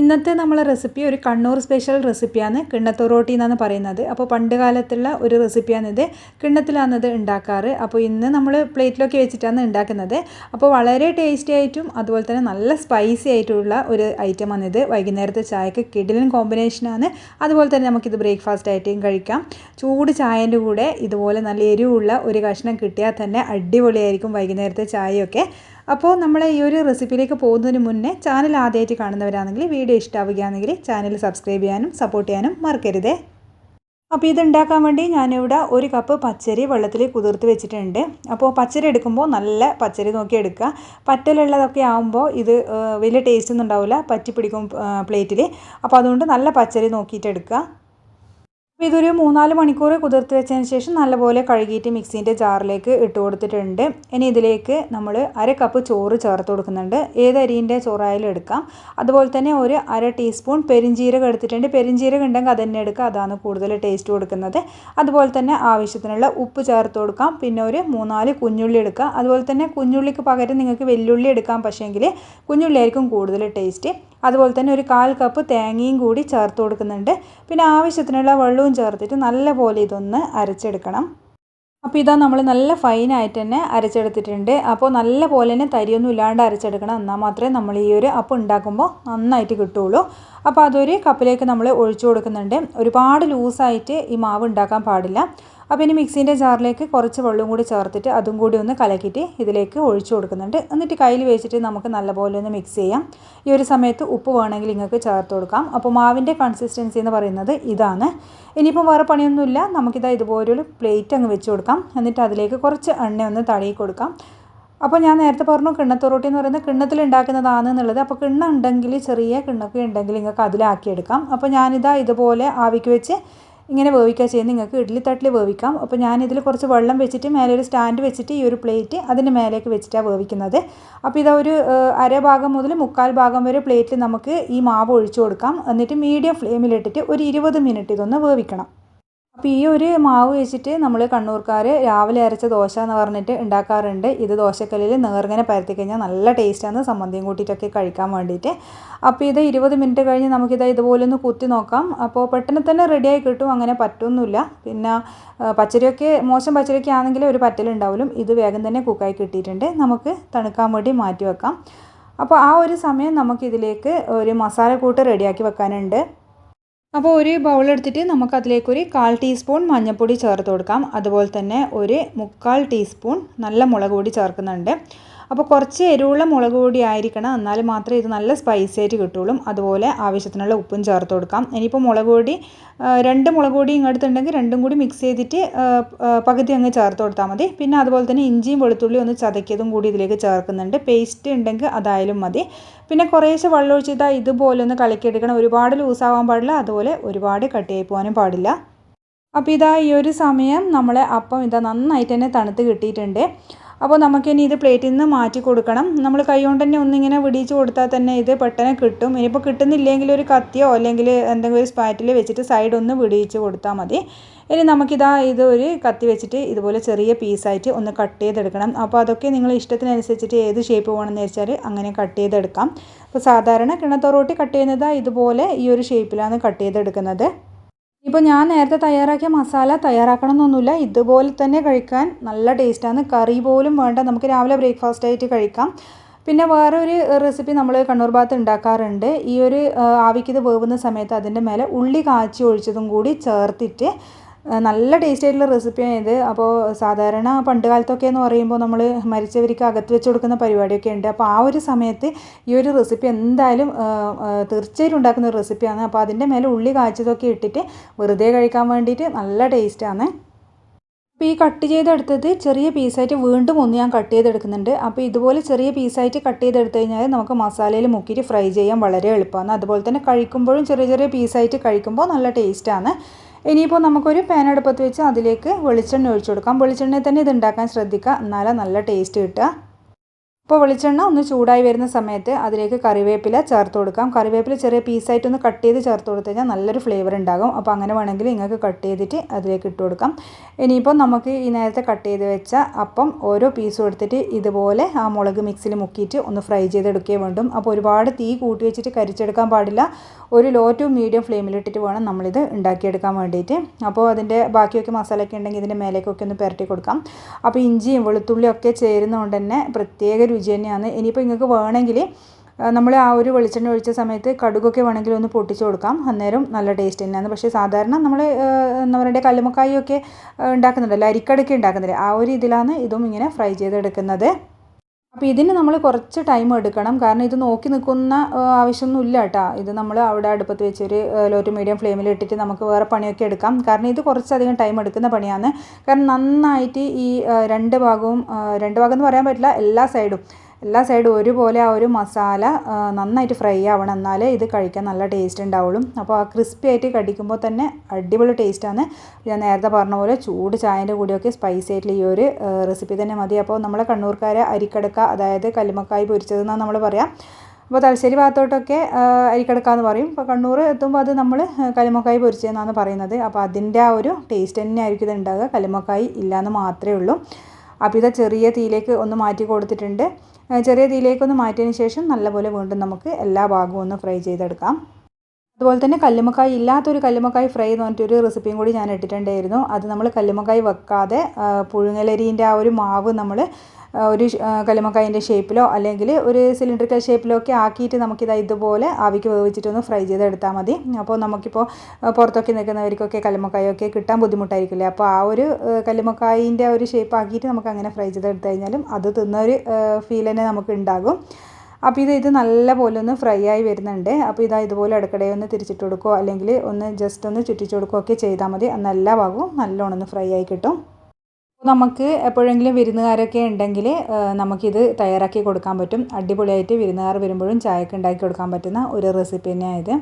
ഇന്നത്തെ നമ്മളെ റെസിപ്പി ഒരു കണ്ണൂർ സ്പെഷ്യൽ റെസിപ്പിയാണ് കിണ്ണത്തൂർ റോട്ടി എന്നാണ് പറയുന്നത്. അപ്പോൾ പണ്ട് കാലത്തുള്ള ഒരു റെസിപ്പിയാണിത്. കിണ്ണത്തിലാണ് ഇത് ഉണ്ടാക്കാറ്. അപ്പോൾ ഇന്ന് നമ്മൾ പ്ലേറ്റിലൊക്കെ വെച്ചിട്ടാണ് ഉണ്ടാക്കുന്നത്. അപ്പോൾ വളരെ ടേസ്റ്റി ആയിട്ടും അതുപോലെ തന്നെ നല്ല സ്പൈസി ആയിട്ടുള്ള ഒരു ഐറ്റമാണിത്. വൈകുന്നേരത്തെ ചായക്ക് കിടിലൻ കോമ്പിനേഷനാണ്. അതുപോലെ തന്നെ നമുക്കിത് ബ്രേക്ക്ഫാസ്റ്റ് ആയിട്ടും കഴിക്കാം. ചൂട് ചായൻ്റെ കൂടെ ഇതുപോലെ നല്ല എരിവുള്ള ഒരു കഷ്ണം കിട്ടിയാൽ തന്നെ അടിപൊളിയായിരിക്കും വൈകുന്നേരത്തെ ചായയൊക്കെ. അപ്പോൾ നമ്മൾ ഈ ഒരു റെസിപ്പിയിലേക്ക് പോകുന്നതിന് മുന്നേ ചാനൽ ആദ്യമായിട്ട് കാണുന്നവരാണെങ്കിൽ വീഡിയോ ഇഷ്ടമാവുകയാണെങ്കിൽ ചാനൽ സബ്സ്ക്രൈബ് ചെയ്യാനും സപ്പോർട്ട് ചെയ്യാനും മറക്കരുതേ. അപ്പോൾ ഇത് ഉണ്ടാക്കാൻ വേണ്ടി ഞാനിവിടെ ഒരു കപ്പ് പച്ചരി വെള്ളത്തിൽ കുതിർത്ത് വെച്ചിട്ടുണ്ട്. അപ്പോൾ പച്ചരി എടുക്കുമ്പോൾ നല്ല പച്ചരി നോക്കി എടുക്കുക. പറ്റലുള്ളതൊക്കെ ആകുമ്പോൾ ഇത് വലിയ ടേസ്റ്റ് ഒന്നും ഉണ്ടാവില്ല, പറ്റി പിടിക്കും പ്ലേറ്റിൽ. അപ്പോൾ അതുകൊണ്ട് നല്ല പച്ചരി നോക്കിയിട്ട് എടുക്കുക. അപ്പോൾ ഇതൊരു 3-4 മണിക്കൂർ കുതിർത്ത് വെച്ചതിന് ശേഷം നല്ലപോലെ കഴുകിയിട്ട് മിക്സീൻ്റെ ജാറിലേക്ക് ഇട്ട് കൊടുത്തിട്ടുണ്ട്. ഇനി ഇതിലേക്ക് നമ്മൾ 1/2 കപ്പ് ചോറ് ചേർത്ത് കൊടുക്കുന്നുണ്ട്. ഏത് അരിൻ്റെ ചോറായാലും എടുക്കാം. അതുപോലെ തന്നെ ഒരു 1/2 ടീസ്പൂൺ പെരിഞ്ജീരകം എടുത്തിട്ടുണ്ട്. പെരിഞ്ജീരകം ഉണ്ടെങ്കിൽ അത് തന്നെ എടുക്കുക, അതാണ് കൂടുതൽ ടേസ്റ്റ് കൊടുക്കുന്നത്. അതുപോലെ തന്നെ ആവശ്യത്തിനുള്ള ഉപ്പ് ചേർത്ത് കൊടുക്കാം. പിന്നെ ഒരു 3-4 കുഞ്ഞുള്ളി എടുക്കുക. അതുപോലെ തന്നെ കുഞ്ഞുള്ളിക്ക് പകരം നിങ്ങൾക്ക് വെല്ലുള്ളി എടുക്കാം, പക്ഷേങ്കിൽ കുഞ്ഞുള്ളി ആയിരിക്കും കൂടുതൽ ടേസ്റ്റ്. അതുപോലെ തന്നെ ഒരു 1/4 കപ്പ് തേങ്ങയും കൂടി ചേർത്ത് കൊടുക്കുന്നുണ്ട്. പിന്നെ ആവശ്യത്തിനുള്ള വെള്ളവും ചേർത്തിട്ട് നല്ലപോലെ ഇതൊന്ന് അരച്ചെടുക്കണം. അപ്പോൾ ഇതാ നമ്മൾ നല്ല ഫൈനായിട്ട് തന്നെ അരച്ചെടുത്തിട്ടുണ്ട്. അപ്പോൾ നല്ല പോലെ തന്നെ തരിയൊന്നും ഇല്ലാണ്ട് അരച്ചെടുക്കണം, എന്നാൽ മാത്രമേ നമ്മൾ ഈ ഒരു അപ്പം ഉണ്ടാക്കുമ്പോൾ നന്നായിട്ട് കിട്ടുള്ളൂ. അപ്പോൾ അതൊരു കപ്പിലേക്ക് നമ്മൾ ഒഴിച്ചു കൊടുക്കുന്നുണ്ട്. ഒരുപാട് ലൂസായിട്ട് ഈ മാവ് ഉണ്ടാക്കാൻ പാടില്ല. അപ്പോൾ ഇനി മിക്സീൻ്റെ ജാറിലേക്ക് കുറച്ച് വെള്ളം കൂടി ചേർത്തിട്ട് അതും കൂടി ഒന്ന് കലക്കിയിട്ട് ഇതിലേക്ക് ഒഴിച്ചു കൊടുക്കുന്നുണ്ട്. എന്നിട്ട് കയ്യിൽ വെച്ചിട്ട് നമുക്ക് നല്ലപോലെ ഒന്ന് മിക്സ് ചെയ്യാം. ഈ ഒരു സമയത്ത് ഉപ്പ് വേണമെങ്കിൽ നിങ്ങൾക്ക് ചേർത്ത് കൊടുക്കാം. അപ്പോൾ മാവിൻ്റെ കൺസിസ്റ്റൻസി എന്ന് പറയുന്നത് ഇതാണ്. ഇനിയിപ്പോൾ വേറെ പണിയൊന്നുമില്ല, നമുക്കിതാ ഇതുപോലൊരു പ്ലേറ്റ് അങ്ങ് വെച്ച് കൊടുക്കാം. എന്നിട്ട് അതിലേക്ക് കുറച്ച് എണ്ണ ഒന്ന് തടയി കൊടുക്കാം. അപ്പോൾ ഞാൻ നേരത്തെ പറഞ്ഞു കിണ്ണത്തൂർ റൊട്ടി എന്ന് പറയുന്നത് കിണ്ണത്തിൽ ഉണ്ടാക്കുന്നതാണ് എന്നുള്ളത്. അപ്പോൾ കിണ്ണ ഉണ്ടെങ്കിൽ, ചെറിയ കിണ്ണൊക്കെ ഉണ്ടെങ്കിൽ നിങ്ങൾക്ക് അതിലാക്കിയെടുക്കാം. അപ്പോൾ ഞാനിതാ ഇതുപോലെ ആവിക്ക് വെച്ച് ഇങ്ങനെ വേവിക്കുക ചെയ്യുന്നത്. നിങ്ങൾക്ക് ഇഡ്ഡലി തട്ടിൽ വേവിക്കാം. അപ്പോൾ ഞാനിതിൽ കുറച്ച് വെള്ളം വെച്ചിട്ട് മേലെ ഒരു സ്റ്റാൻഡ് വെച്ചിട്ട് ഈ ഒരു പ്ലേറ്റ് അതിൻ്റെ മേലേക്ക് വെച്ചിട്ടാണ് വേവിക്കുന്നത്. അപ്പോൾ ഇതാ ഒരു 1/2 ഭാഗം മുതൽ 1/4 ഭാഗം വരെ പ്ലേറ്റിൽ നമുക്ക് ഈ മാവ് ഒഴിച്ചു കൊടുക്കാം. എന്നിട്ട് മീഡിയം ഫ്ലെയിമിലിട്ടിട്ട് ഒരു 20 മിനിറ്റ് ഇതൊന്ന് വേവിക്കണം. അപ്പോൾ ഈ ഒരു മാവ് വെച്ചിട്ട് നമ്മൾ കണ്ണൂർക്കാർ രാവിലെ അരച്ച ദോശ എന്ന് പറഞ്ഞിട്ട് ഉണ്ടാക്കാറുണ്ട്. ഇത് ദോശക്കല്ലിൽ നേർങ്ങനെ പരത്തി കഴിഞ്ഞാൽ നല്ല ടേസ്റ്റാണ്, സമ്മന്തിയും കൂട്ടിയിട്ടൊക്കെ കഴിക്കാൻ വേണ്ടിയിട്ട്. അപ്പോൾ ഇത് 20 മിനിറ്റ് കഴിഞ്ഞ് നമുക്കിത് ഇതുപോലെ ഒന്ന് കുത്തി നോക്കാം. അപ്പോൾ പെട്ടെന്ന് തന്നെ റെഡിയായി കിട്ടും, അങ്ങനെ പറ്റൊന്നുമില്ല. പിന്നെ പച്ചരിയൊക്കെ മോശം പച്ചരിയൊക്കെ ആണെങ്കിൽ ഒരു പറ്റലുണ്ടാവില്ല. ഇത് വേഗം തന്നെ കുക്കായി കിട്ടിയിട്ടുണ്ട്. നമുക്ക് തണുക്കാൻ വേണ്ടി മാറ്റി വെക്കാം. അപ്പോൾ ആ ഒരു സമയം നമുക്കിതിലേക്ക് ഒരു മസാലക്കൂട്ട് റെഡിയാക്കി വെക്കാനുണ്ട്. അപ്പോൾ ഒരു ബൗൾ എടുത്തിട്ട് നമുക്കതിലേക്കൊരു 1/4 ടീസ്പൂൺ മഞ്ഞൾപ്പൊടി ചേർത്ത് കൊടുക്കാം. അതുപോലെ തന്നെ ഒരു 3/4 ടീസ്പൂൺ നല്ല മുളക് പൊടി ചേർക്കുന്നുണ്ട്. അപ്പോൾ കുറച്ച് എരിവുള്ള മുളക് പൊടി ആയിരിക്കണം, എന്നാൽ മാത്രമേ ഇത് നല്ല സ്പൈസി ആയിട്ട് കിട്ടുള്ളൂ. അതുപോലെ ആവശ്യത്തിനുള്ള ഉപ്പും ചേർത്ത് കൊടുക്കാം. ഇനിയിപ്പോൾ മുളക് പൊടി 2 മുളക് പൊടി ഇങ്ങോട്ടുണ്ടെങ്കിൽ രണ്ടും കൂടി മിക്സ് ചെയ്തിട്ട് പകുതി അങ്ങ് ചേർത്ത് കൊടുത്താൽ മതി. പിന്നെ അതുപോലെ തന്നെ ഇഞ്ചിയും വെളുത്തുള്ളി ഒന്ന് ചതക്കിയതും കൂടി ഇതിലേക്ക് ചേർക്കുന്നുണ്ട്. പേസ്റ്റ് ഉണ്ടെങ്കിൽ അതായാലും മതി. പിന്നെ കുറേശ്ശെ വെള്ളം ഒഴിച്ചിട്ട് ഇതുപോലെ ഒന്ന് കലക്കിയെടുക്കണം. ഒരുപാട് ലൂസാവാൻ പാടില്ല, അതുപോലെ ഒരുപാട് കട്ടിയായി പോകാനും പാടില്ല. അപ്പോൾ ഇതാ ഈ ഒരു സമയം നമ്മളെ അപ്പം ഇതാ നന്നായിട്ട് തന്നെ തണുത്ത് കിട്ടിയിട്ടുണ്ട്. അപ്പോൾ നമുക്കിനി ഇത് പ്ലേറ്റിൽ നിന്ന് മാറ്റി കൊടുക്കണം. നമ്മൾ കൈ കൊണ്ട് തന്നെ ഒന്നിങ്ങനെ വിടിയിച്ച് കൊടുത്താൽ തന്നെ ഇത് പെട്ടെന്ന് കിട്ടും. ഇനിയിപ്പോൾ കിട്ടുന്നില്ലെങ്കിൽ ഒരു കത്തിയോ അല്ലെങ്കിൽ എന്തെങ്കിലും ഒരു സ്പാറ്റിൽ വെച്ചിട്ട് സൈഡ് ഒന്ന് വിടിയിച്ച് കൊടുത്താൽ മതി. ഇനി നമുക്കിതാ ഇത് ഒരു കത്തി വെച്ചിട്ട് ഇതുപോലെ ചെറിയ പീസായിട്ട് ഒന്ന് കട്ട് ചെയ്തെടുക്കണം. അപ്പോൾ അതൊക്കെ നിങ്ങൾ ഇഷ്ടത്തിനനുസരിച്ചിട്ട് ഏത് ഷേപ്പ് വേണമെന്ന് വെച്ചാൽ അങ്ങനെ കട്ട് ചെയ്തെടുക്കാം. അപ്പോൾ സാധാരണ കിണ്ണത്തൂർ റൊട്ടി കട്ട് ചെയ്യുന്നത് ഇതുപോലെ ഈ ഒരു ഷേപ്പിലാണ് കട്ട് ചെയ്തെടുക്കുന്നത്. ഇപ്പോൾ ഞാൻ നേരത്തെ തയ്യാറാക്കിയ മസാല തയ്യാറാക്കണം എന്നൊന്നുമില്ല, ഇതുപോലെ തന്നെ കഴിക്കാൻ നല്ല ടേസ്റ്റാണ്. കറി പോലും വേണ്ട, നമുക്ക് രാവിലെ ബ്രേക്ക്ഫാസ്റ്റ് ആയിട്ട് കഴിക്കാം. പിന്നെ വേറൊരു റെസിപ്പി നമ്മൾ കണ്ണൂർ ഭാഗത്ത് ഉണ്ടാക്കാറുണ്ട്. ഈ ഒരു ആവിക്ക് ഇത് വേവുന്ന സമയത്ത് അതിൻ്റെ മേലെ ഉള്ളി കാച്ചി ഒഴിച്ചതും കൂടി ചേർത്തിട്ട് നല്ല ടേസ്റ്റ് ആയിട്ടുള്ള റെസിപ്പിയാണ് ഇത്. അപ്പോൾ സാധാരണ പണ്ട് കാലത്തൊക്കെ എന്ന് പറയുമ്പോൾ നമ്മൾ മരിച്ചവർക്ക് അകത്ത് വെച്ച് കൊടുക്കുന്ന പരിപാടിയൊക്കെ ഉണ്ട്. അപ്പോൾ ആ ഒരു സമയത്ത് ഈ ഒരു റെസിപ്പി എന്തായാലും തീർച്ചയായിട്ടും ഉണ്ടാക്കുന്ന ഒരു റെസിപ്പിയാണ്. അപ്പോൾ അതിൻ്റെ മേലെ ഉള്ളി കാച്ചതൊക്കെ ഇട്ടിട്ട് വെറുതെ കഴിക്കാൻ വേണ്ടിയിട്ട് നല്ല ടേസ്റ്റാണ്. അപ്പോൾ ഈ കട്ട് ചെയ്തെടുത്തത് ചെറിയ പീസായിട്ട് വീണ്ടും ഒന്ന് ഞാൻ കട്ട് ചെയ്തെടുക്കുന്നുണ്ട്. അപ്പോൾ ഇതുപോലെ ചെറിയ പീസായിട്ട് കട്ട് ചെയ്തെടുത്തു കഴിഞ്ഞാൽ നമുക്ക് മസാലയിൽ മുക്കിയിട്ട് ഫ്രൈ ചെയ്യാൻ വളരെ എളുപ്പമാണ്. അതുപോലെ തന്നെ കഴിക്കുമ്പോഴും ചെറിയ ചെറിയ പീസായിട്ട് കഴിക്കുമ്പോൾ നല്ല ടേസ്റ്റാണ്. ഇനിയിപ്പോൾ നമുക്കൊരു പാൻ അടുപ്പത്ത് വെച്ച് അതിലേക്ക് വെളിച്ചെണ്ണ ഒഴിച്ചു കൊടുക്കാം. വെളിച്ചെണ്ണയിൽ തന്നെ ഇത് ഉണ്ടാക്കാൻ ശ്രദ്ധിക്കുക, എന്നാലേ നല്ല ടേസ്റ്റ് കിട്ടുക. അപ്പോൾ വെളിച്ചെണ്ണ ഒന്ന് ചൂടായി വരുന്ന സമയത്ത് അതിലേക്ക് കറിവേപ്പില ചേർത്ത് കൊടുക്കാം. കറിവേപ്പില ചെറിയ പീസായിട്ടൊന്ന് കട്ട് ചെയ്ത് ചേർത്ത് കൊടുത്തു കഴിഞ്ഞാൽ നല്ലൊരു ഫ്ലേവർ ഉണ്ടാകും. അപ്പോൾ അങ്ങനെ വേണമെങ്കിൽ നിങ്ങൾക്ക് കട്ട് ചെയ്തിട്ട് അതിലേക്ക് ഇട്ട് കൊടുക്കാം. ഇനിയിപ്പോൾ നമുക്ക് ഈ നേരത്തെ കട്ട് ചെയ്ത് വെച്ച അപ്പം ഓരോ പീസും എടുത്തിട്ട് ഇതുപോലെ ആ മുളക് മിക്സിൽ മുക്കിയിട്ട് ഒന്ന് ഫ്രൈ ചെയ്തെടുക്കുകയും വേണ്ടും. അപ്പോൾ ഒരുപാട് തീ കൂട്ടി വെച്ചിട്ട് കരിച്ചെടുക്കാൻ പാടില്ല. ഒരു ലോ ടു മീഡിയം ഫ്ലെയിമിലിട്ടിട്ട് വേണം നമ്മളിത് ഉണ്ടാക്കിയെടുക്കാൻ വേണ്ടിയിട്ട്. അപ്പോൾ അതിൻ്റെ ബാക്കിയൊക്കെ മസാലയൊക്കെ ഉണ്ടെങ്കിൽ ഇതിൻ്റെ മേലേക്കൊക്കെ ഒന്ന് പുരട്ടി കൊടുക്കാം. അപ്പോൾ ഇഞ്ചിയും വെളുത്തുള്ളിയും ഒക്കെ ചേരുന്നതുകൊണ്ട് തന്നെ പ്രത്യേക രുചി തന്നെയാണ്. ഇനിയിപ്പോൾ നിങ്ങൾക്ക് വേണമെങ്കിൽ നമ്മൾ ആ ഒരു വെളിച്ചെണ്ണ ഒഴിച്ച സമയത്ത് കടുകൊക്കെ വേണമെങ്കിൽ ഒന്ന് പൊട്ടിച്ച് കൊടുക്കാം. അന്നേരം നല്ല ടേസ്റ്റ് തന്നെയാണ്. പക്ഷേ സാധാരണ നമ്മൾ എന്താ പറയുക കല്ലുമ്മക്കായൊക്കെ ഉണ്ടാക്കുന്നുണ്ടല്ലോ, അരിക്കടയ്ക്ക് ഉണ്ടാക്കുന്നില്ല, ആ ഒരു ഇതിലാണ് ഇതും ഇങ്ങനെ ഫ്രൈ ചെയ്തെടുക്കുന്നത്. അപ്പോൾ ഇതിന് നമ്മൾ കുറച്ച് ടൈം എടുക്കണം. കാരണം ഇത് നോക്കി നിൽക്കുന്ന ആവശ്യമൊന്നുമില്ല കേട്ടോ. ഇത് നമ്മൾ അവിടെ അടുപ്പത്ത് വെച്ചൊരു ലോ ടു മീഡിയം ഫ്ലെയിമിൽ ഇട്ടിട്ട് നമുക്ക് വേറെ പണിയൊക്കെ എടുക്കാം. കാരണം ഇത് കുറച്ചധികം ടൈം എടുക്കുന്ന പണിയാണ്. കാരണം നന്നായിട്ട് ഈ രണ്ട് ഭാഗം എന്ന് പറയാൻ പറ്റില്ല, എല്ലാ സൈഡും ഒരുപോലെ ആ ഒരു മസാല നന്നായിട്ട് ഫ്രൈ ആവണം, എന്നാലേ ഇത് കഴിക്കാൻ നല്ല ടേസ്റ്റ് ഉണ്ടാവുള്ളൂ. അപ്പോൾ ആ ക്രിസ്പി ആയിട്ട് കടിക്കുമ്പോൾ തന്നെ അടിപൊളി ടേസ്റ്റാണ്. ഞാൻ നേരത്തെ പറഞ്ഞ പോലെ ചൂട് ചായൻ്റെ കൂടെയൊക്കെ സ്പൈസി ആയിട്ടുള്ള ഈ ഒരു റെസിപ്പി തന്നെ മതി. അപ്പോൾ നമ്മളെ കണ്ണൂർക്കാരെ അരിക്കടക്ക, അതായത് കല്ലുമ്മക്കായ് പൊരിച്ചതെന്നാണ് നമ്മൾ പറയാം. അപ്പോൾ തലശ്ശേരി ഭാഗത്തോട്ടൊക്കെ അരിക്കടക്ക എന്ന് പറയും. ഇപ്പോൾ കണ്ണൂർ എത്തുമ്പോൾ അത് നമ്മൾ കല്ലുമ്മക്കായ് പൊരിച്ചതെന്നാണ് പറയുന്നത്. അപ്പോൾ അതിൻ്റെ ആ ഒരു ടേസ്റ്റ് തന്നെ ആയിരിക്കും ഇത് ഉണ്ടാകുക, കല്ലുമ്മക്കായ് ഇല്ലയെന്ന് മാത്രമേ ഉള്ളൂ. അപ്പോൾ ഇത് ചെറിയ തീയിലേക്ക് ഒന്ന് മാറ്റി കൊടുത്തിട്ടുണ്ട്. ചെറിയ തീയിലേക്കൊന്ന് മാറ്റിയതിന് ശേഷം നല്ലപോലെ വീണ്ടും നമുക്ക് എല്ലാ ഭാഗവും ഒന്ന് ഫ്രൈ ചെയ്തെടുക്കാം. അതുപോലെ തന്നെ കല്ലുമ്മക്കായ് ഇല്ലാത്തൊരു കല്ലുമ്മക്കായ് ഫ്രൈ എന്ന് പറഞ്ഞിട്ടൊരു റെസിപ്പിയും കൂടി ഞാൻ ഇട്ടിട്ടുണ്ടായിരുന്നു. അത് നമ്മൾ കല്ലുമ്മക്കായ് വെക്കാതെ പുഴുങ്ങലരിൻ്റെ ആ ഒരു മാവ് നമ്മൾ ഒരു കല്ലുമ്മക്കായിൻ്റെ ഷേപ്പിലോ അല്ലെങ്കിൽ ഒരു സിലിണ്ടറിക്കൽ ഷേപ്പിലോ ഒക്കെ ആക്കിയിട്ട് നമുക്കിത് ഇതുപോലെ ആവിക്ക് വേവിച്ചിട്ടൊന്ന് ഫ്രൈ ചെയ്തെടുത്താൽ മതി. അപ്പോൾ നമുക്കിപ്പോൾ പുറത്തൊക്കെ നിൽക്കുന്നവർക്കൊക്കെ കല്ലുമ്മക്കായൊക്കെ കിട്ടാൻ ബുദ്ധിമുട്ടായിരിക്കില്ലേ. അപ്പോൾ ആ ഒരു കല്ലുമ്മക്കായിൻ്റെ ഒരു ഷേപ്പ് ആക്കിയിട്ട് നമുക്ക് അങ്ങനെ ഫ്രൈ ചെയ്തെടുത്തു കഴിഞ്ഞാലും അത് തിന്നൊരു ഫീൽ തന്നെ നമുക്ക് ഉണ്ടാകും. അപ്പോൾ ഇത് നല്ലപോലെ ഒന്ന് ഫ്രൈ ആയി വരുന്നുണ്ട്. അപ്പോൾ ഇതുപോലെ ഇടയ്ക്കിടെ ഒന്ന് തിരിച്ചിട്ട് കൊടുക്കുകയോ അല്ലെങ്കിൽ ഒന്ന് ജസ്റ്റ് ഒന്ന് ചുറ്റിച്ച് കൊടുക്കുകയൊക്കെ ചെയ്താൽ മതി. അന്ന് എല്ലാ ഭാഗവും നല്ലോണം ഒന്ന് ഫ്രൈ ആയി കിട്ടും. നമുക്ക് എപ്പോഴെങ്കിലും വിരുന്നുകാരൊക്കെ ഉണ്ടെങ്കിൽ നമുക്കിത് തയ്യാറാക്കി കൊടുക്കാൻ പറ്റും. അടിപൊളിയായിട്ട് വിരുന്നുകാർ വരുമ്പോഴും ചായക്ക് ഉണ്ടാക്കി കൊടുക്കാൻ പറ്റുന്ന ഒരു റെസിപ്പി തന്നെയാണ് ഇത്.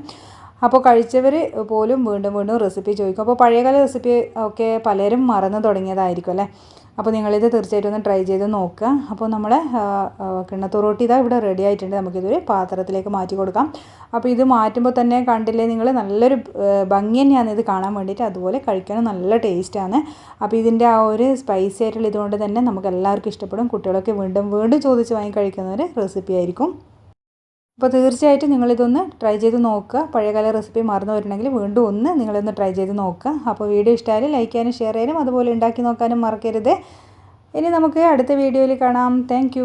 അപ്പോൾ കഴിച്ചവർ പോലും വീണ്ടും വീണ്ടും റെസിപ്പി ചോദിക്കും. അപ്പോൾ പഴയകാല റെസിപ്പി ഒക്കെ പലരും മറന്നു തുടങ്ങിയതായിരിക്കും അല്ലേ. അപ്പോൾ നിങ്ങളിത് തീർച്ചയായിട്ടും ഒന്ന് ട്രൈ ചെയ്ത് നോക്കുക. അപ്പോൾ നമ്മളെ കിണ്ണത്തൂർ റൊട്ടി ഇതാ ഇവിടെ റെഡി ആയിട്ടുണ്ട്. നമുക്കിതൊരു പാത്രത്തിലേക്ക് മാറ്റി കൊടുക്കാം. അപ്പോൾ ഇത് മാറ്റുമ്പോൾ തന്നെ കണ്ടില്ലേ നിങ്ങൾ, നല്ലൊരു ഭംഗി തന്നെയാണ് ഇത് കാണാൻ വേണ്ടിയിട്ട്. അതുപോലെ കഴിക്കാനും നല്ല ടേസ്റ്റാണ്. അപ്പോൾ ഇതിൻ്റെ ആ ഒരു സ്പൈസി ആയിട്ടുള്ള ഇതുകൊണ്ട് തന്നെ നമുക്ക് എല്ലാവർക്കും ഇഷ്ടപ്പെടും. കുട്ടികളൊക്കെ വീണ്ടും വീണ്ടും ചോദിച്ച് വാങ്ങി കഴിക്കുന്ന ഒരു റെസിപ്പി ആയിരിക്കും. അപ്പോൾ തീർച്ചയായിട്ടും നിങ്ങളിതൊന്ന് ട്രൈ ചെയ്ത് നോക്കുക. പഴയകാല റെസിപ്പി മറന്നു വരുന്നുണ്ടെങ്കിൽ വീണ്ടും ഒന്ന് നിങ്ങളൊന്ന് ട്രൈ ചെയ്ത് നോക്കുക. അപ്പോൾ വീഡിയോ ഇഷ്ടമായാലും ലൈക്ക് ചെയ്യാനും ഷെയർ ചെയ്യാനും അതുപോലെ ഉണ്ടാക്കി നോക്കാനും മറക്കരുത്. ഇനി നമുക്ക് അടുത്ത വീഡിയോയിൽ കാണാം. താങ്ക്